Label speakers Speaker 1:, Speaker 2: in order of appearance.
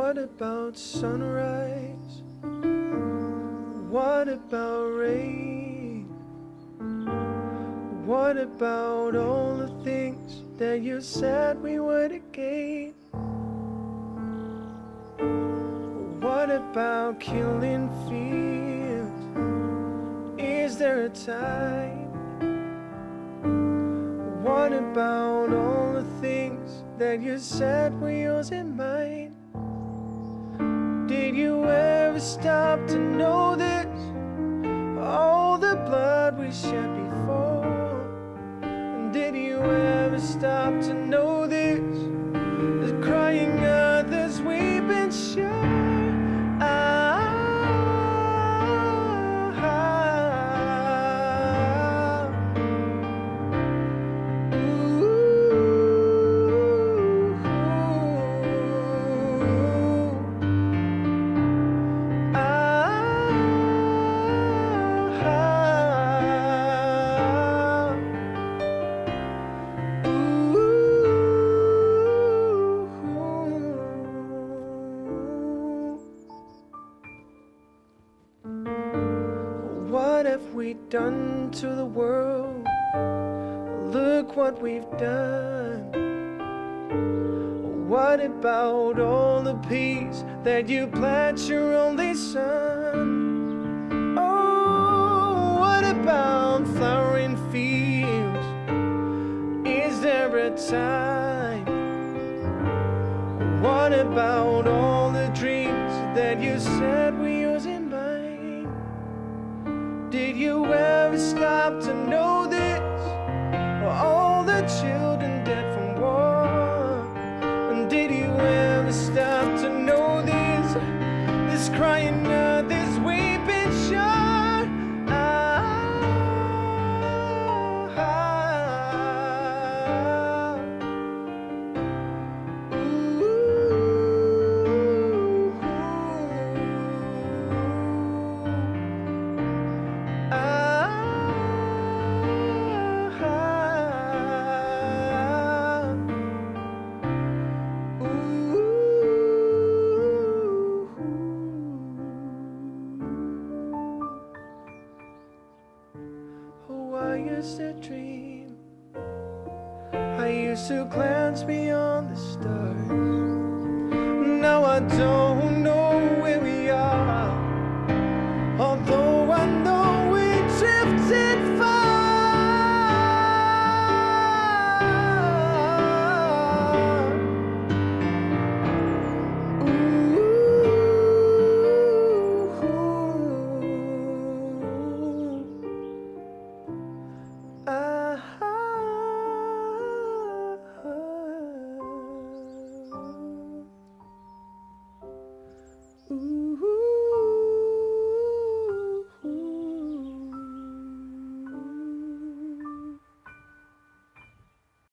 Speaker 1: What about sunrise? What about rain? What about all the things that you said we would again? What about killing fields? Is there a time? What about all the things that you said were yours and mine? Did you ever stop to know this? All the blood we shed before. And did you ever stop to know this? The crying others we've been sure. What have we done to the world? Look what we've done. What about all the peace that you pledged your only son? Oh, what about flowering fields? Is there a time? What about all the dreams that you said were yours and mine? Did you ever stop to know this? All the children dead from war. And did you ever stop to know this? This crying this weeping sure. I used to dream, I used to glance beyond the stars. Now I don't.